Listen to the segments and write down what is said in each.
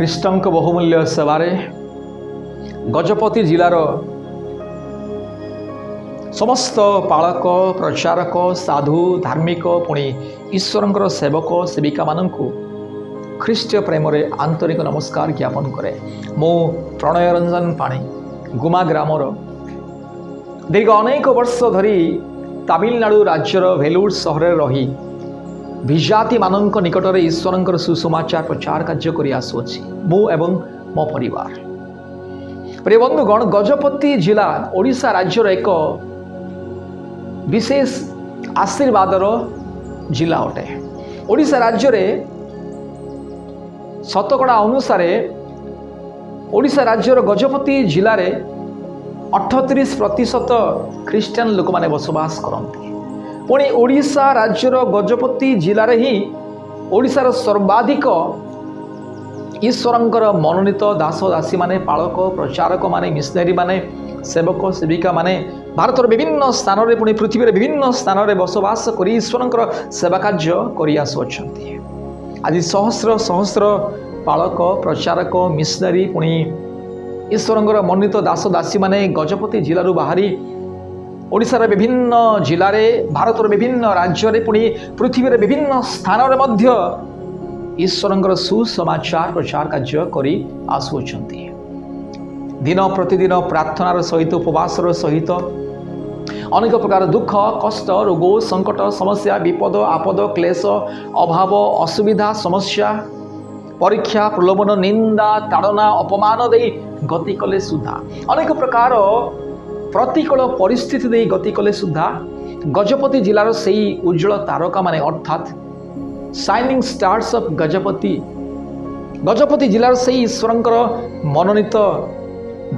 ଖ୍ରୀଷ୍ଟଙ୍କ ବହୁମୂଲ୍ୟ ସେବାରେ ଗଜପତି ଜିଲ୍ଲାର ସମସ୍ତ ପାଳକ ପ୍ରଚାରକ ସାଧୁ ଧାର୍ମିକ ପୁଣି ଈଶ୍ୱରଙ୍କର ସେବକ ସେବିକାମାନଙ୍କୁ ଖ୍ରୀଷ୍ଟୀୟ ପ୍ରେମରେ ଆନ୍ତରିକ ନମସ୍କାର ଜ୍ଞାପନ କରେ। ମୁଁ ପ୍ରଣୟ ରଞ୍ଜନ ପାଣି ଗୁମା ଗ୍ରାମର ଦୀର୍ଘ ଅନେକ ବର୍ଷ ଧରି ତାମିଲନାଡୁ ରାଜ୍ୟର ଭେଲୁର ସହରରେ ରହି ବିଜାତିମାନଙ୍କ ନିକଟରେ ଈଶ୍ୱରଙ୍କର ସୁସମାଚାର ପ୍ରଚାର କାର୍ଯ୍ୟ କରି ଆସୁଅଛି ମୁଁ ଏବଂ ମୋ ପରିବାର। ପ୍ରିୟ ବନ୍ଧୁଗଣ, ଗଜପତି ଜିଲ୍ଲା ଓଡ଼ିଶା ରାଜ୍ୟର ଏକ ବିଶେଷ ଆଶୀର୍ବାଦର ଜିଲ୍ଲା ଅଟେ। ଓଡ଼ିଶା ରାଜ୍ୟରେ ଶତକଡ଼ା ଅନୁସାରେ ଓଡ଼ିଶା ରାଜ୍ୟର ଗଜପତି ଜିଲ୍ଲାରେ 38% ଖ୍ରୀଷ୍ଟିଆନ ଲୋକମାନେ ବସବାସ କରନ୍ତି। ପୁଣି ଓଡ଼ିଶା ରାଜ୍ୟର ଗଜପତି ଜିଲ୍ଲାରେ ହିଁ ଓଡ଼ିଶାର ସର୍ବାଧିକ ଈଶ୍ୱରଙ୍କର ମନୋନୀତ ଦାସ ଦାସୀମାନେ ପାଳକ ପ୍ରଚାରକମାନେ ମିଶନାରୀମାନେ ସେବକ ସେବିକାମାନେ ଭାରତର ବିଭିନ୍ନ ସ୍ଥାନରେ ପୁଣି ପୃଥିବୀର ବିଭିନ୍ନ ସ୍ଥାନରେ ବସବାସ କରି ଈଶ୍ୱରଙ୍କର ସେବା କାର୍ଯ୍ୟ କରି ଆସୁଅଛନ୍ତି। ଆଜି ସହସ୍ର ସହସ୍ର ପାଳକ ପ୍ରଚାରକ ମିଶନାରୀ ପୁଣି ଈଶ୍ୱରଙ୍କର ମନୋନୀତ ଦାସ ଦାସୀମାନେ ଗଜପତି ଜିଲ୍ଲାରୁ ବାହାରି ଓଡ଼ିଶାର ବିଭିନ୍ନ ଜିଲ୍ଲାରେ ଭାରତର ବିଭିନ୍ନ ରାଜ୍ୟରେ ପୁଣି ପୃଥିବୀର ବିଭିନ୍ନ ସ୍ଥାନରେ ମଧ୍ୟ ଈଶ୍ୱରଙ୍କର ସୁସମାଚାର ପ୍ରଚାର କାର୍ଯ୍ୟ କରି ଆସୁଅଛନ୍ତି। ଦିନ ପ୍ରତିଦିନ ପ୍ରାର୍ଥନାର ସହିତ ଉପବାସର ସହିତ ଅନେକ ପ୍ରକାର ଦୁଃଖ କଷ୍ଟ ରୋଗ ସଙ୍କଟ ସମସ୍ୟା ବିପଦ ଆପଦ କ୍ଲେଶ ଅଭାବ ଅସୁବିଧା ସମସ୍ୟା ପରୀକ୍ଷା ପ୍ରଲୋଭନ ନିନ୍ଦା ତାଡ଼ନା ଅପମାନ ଦେଇ ଗତି କଲେ ସୁଦ୍ଧା ଅନେକ ପ୍ରକାର ପ୍ରତିକୂଳ ପରିସ୍ଥିତି ଦେଇ ଗତି କଲେ ସୁଦ୍ଧା ଗଜପତି ଜିଲ୍ଲାର ସେହି ଉଜ୍ଜଳ ତାରକାମାନେ ଅର୍ଥାତ୍ ସାଇନିଂ ଷ୍ଟାର୍ସ ଅଫ୍ ଗଜପତି ଜିଲ୍ଲାର ସେହି ଈଶ୍ୱରଙ୍କର ମନୋନୀତ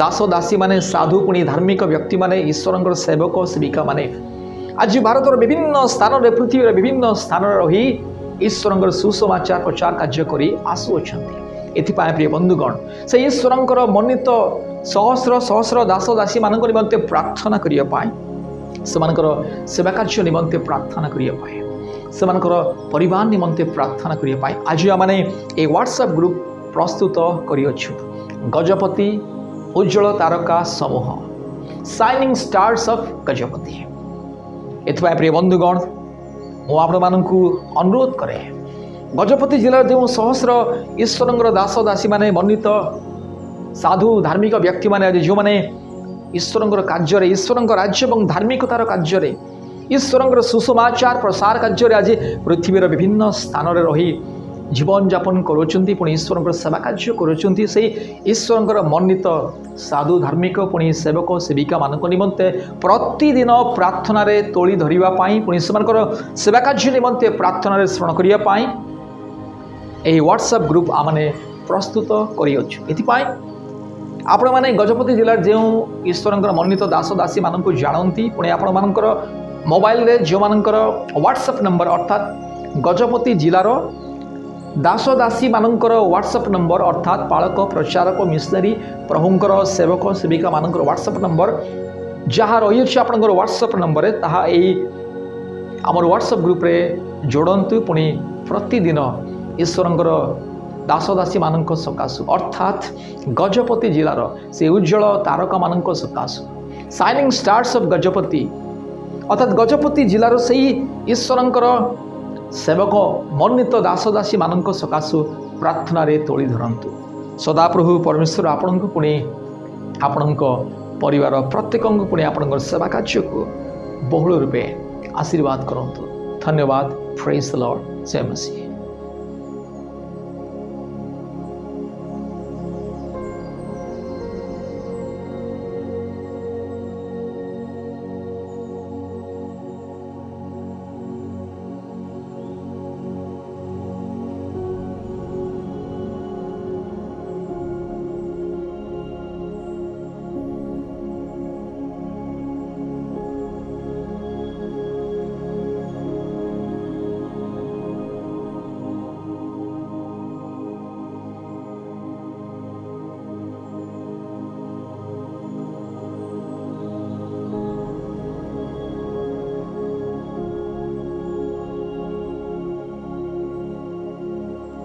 ଦାସ ଦାସୀମାନେ ସାଧୁ ପୁଣି ଧାର୍ମିକ ବ୍ୟକ୍ତିମାନେ ଈଶ୍ୱରଙ୍କର ସେବକ ସେବିକାମାନେ ଆଜି ଭାରତର ବିଭିନ୍ନ ସ୍ଥାନରେ ପୃଥିବୀର ବିଭିନ୍ନ ସ୍ଥାନରେ ରହି ଈଶ୍ୱରଙ୍କର ସୁସମାଚାର ପ୍ରଚାର କାର୍ଯ୍ୟ କରି ଆସୁଅଛନ୍ତି। ଏଥିପାଇଁ ପ୍ରିୟ ବନ୍ଧୁଗଣ, ସେ ଈଶ୍ୱରଙ୍କର ମନୋନୀତ ସହସ୍ର ସହସ୍ର ଦାସ ଦାସୀମାନଙ୍କ ନିମନ୍ତେ ପ୍ରାର୍ଥନା କରିବା ପାଇଁ ସେମାନଙ୍କର ସେବା କାର୍ଯ୍ୟ ନିମନ୍ତେ ପ୍ରାର୍ଥନା କରିବା ପାଇଁ ସେମାନଙ୍କର ପରିବାର ନିମନ୍ତେ ପ୍ରାର୍ଥନା କରିବା ପାଇଁ ଆଜି ଆମେ ଏ ହ୍ୱାଟ୍ସଆପ୍ ଗ୍ରୁପ୍ ପ୍ରସ୍ତୁତ କରିଅଛୁ। ଗଜପତି ଉଜ୍ଜଳ ତାରକା ସମୂହ ସାଇନିଂ ଷ୍ଟାର୍ସ ଅଫ୍ ଗଜପତି। ଏଥିପାଇଁ ପ୍ରିୟ ବନ୍ଧୁଗଣ, ମୁଁ ଆପଣମାନଙ୍କୁ ଅନୁରୋଧ କରେ, ଗଜପତି ଜିଲ୍ଲାର ଯେଉଁ ସହସ୍ର ଈଶ୍ୱରଙ୍କର ଦାସ ଦାସୀମାନେ ମନୋନୀତ ସାଧୁ ଧାର୍ମିକ ବ୍ୟକ୍ତିମାନେ ଆଜି ଯେଉଁମାନେ ଈଶ୍ୱରଙ୍କର କାର୍ଯ୍ୟରେ ଈଶ୍ୱରଙ୍କ ରାଜ୍ୟ ଏବଂ ଧାର୍ମିକତାର କାର୍ଯ୍ୟରେ ଈଶ୍ୱରଙ୍କର ସୁସମାଚାର ପ୍ରସାର କାର୍ଯ୍ୟରେ ଆଜି ପୃଥିବୀର ବିଭିନ୍ନ ସ୍ଥାନରେ ରହି ଜୀବନଯାପନ କରୁଛନ୍ତି ପୁଣି ଈଶ୍ୱରଙ୍କର ସେବା କାର୍ଯ୍ୟ କରୁଛନ୍ତି। ସେହି ଈଶ୍ୱରଙ୍କର ମନୋନୀତ ସାଧୁ ଧାର୍ମିକ ପୁଣି ସେବକ ସେବିକାମାନଙ୍କ ନିମନ୍ତେ ପ୍ରତିଦିନ ପ୍ରାର୍ଥନାରେ ତୋଳି ଧରିବା ପାଇଁ ପୁଣି ସେମାନଙ୍କର ସେବା କାର୍ଯ୍ୟ ନିମନ୍ତେ ପ୍ରାର୍ଥନାରେ ସ୍ମରଣ କରିବା ପାଇଁ ଏହି ହ୍ୱାଟ୍ସଆପ୍ ଗ୍ରୁପ୍ ଆମେ ପ୍ରସ୍ତୁତ କରିଅଛୁ। ଏଥିପାଇଁ ଆପଣମାନେ ଗଜପତି ଜିଲ୍ଲାର ଯେଉଁ ଈଶ୍ୱରଙ୍କର ମନୋନୀତ ଦାସ ଦାସୀମାନଙ୍କୁ ଜାଣନ୍ତି ପୁଣି ଆପଣମାନଙ୍କର ମୋବାଇଲରେ ଯେଉଁମାନଙ୍କର ହ୍ୱାଟ୍ସଆପ୍ ନମ୍ବର ଅର୍ଥାତ୍ ଗଜପତି ଜିଲ୍ଲାର ଦାସ ଦାସୀମାନଙ୍କର ହ୍ୱାଟ୍ସଆପ୍ ନମ୍ବର ଅର୍ଥାତ୍ ପାଳକ ପ୍ରଚାରକ ମିଶନାରୀ ପ୍ରଭୁଙ୍କର ସେବକ ସେବିକାମାନଙ୍କର ହ୍ୱାଟ୍ସଆପ୍ ନମ୍ବର ଯାହା ରହିଅଛି ଆପଣଙ୍କର ହ୍ୱାଟ୍ସଆପ୍ ନମ୍ବରରେ ତାହା ଏହି ଆମର ହ୍ୱାଟ୍ସଆପ୍ ଗ୍ରୁପ୍ରେ ଯୋଡ଼ନ୍ତୁ। ପୁଣି ପ୍ରତିଦିନ ଈଶ୍ୱରଙ୍କର ଦାସ ଦାସୀମାନଙ୍କ ସକାଶୁ ଅର୍ଥାତ୍ ଗଜପତି ଜିଲ୍ଲାର ସେ ଉଜ୍ଜଳ ତାରକାମାନଙ୍କ ସକାଶୁ ସାଇନିଂ ଷ୍ଟାର୍ସ ଅଫ୍ ଗଜପତି ଅର୍ଥାତ୍ ଗଜପତି ଜିଲ୍ଲାର ସେହି ଈଶ୍ୱରଙ୍କର ସେବକ ମନୋନୀତ ଦାସ ଦାସୀମାନଙ୍କ ସକାଶୁ ପ୍ରାର୍ଥନାରେ ତୋଳି ଧରନ୍ତୁ। ସଦାପ୍ରଭୁ ପରମେଶ୍ୱର ଆପଣଙ୍କୁ ପୁଣି ଆପଣଙ୍କ ପରିବାର ପ୍ରତ୍ୟେକଙ୍କୁ ପୁଣି ଆପଣଙ୍କର ସେବା କାର୍ଯ୍ୟକୁ ବହୁଳ ରୂପେ ଆଶୀର୍ବାଦ କରନ୍ତୁ। ଧନ୍ୟବାଦ। ପ୍ରେଜ୍ ଦ ଲର୍ଡ। ଜୟ ମସିହ।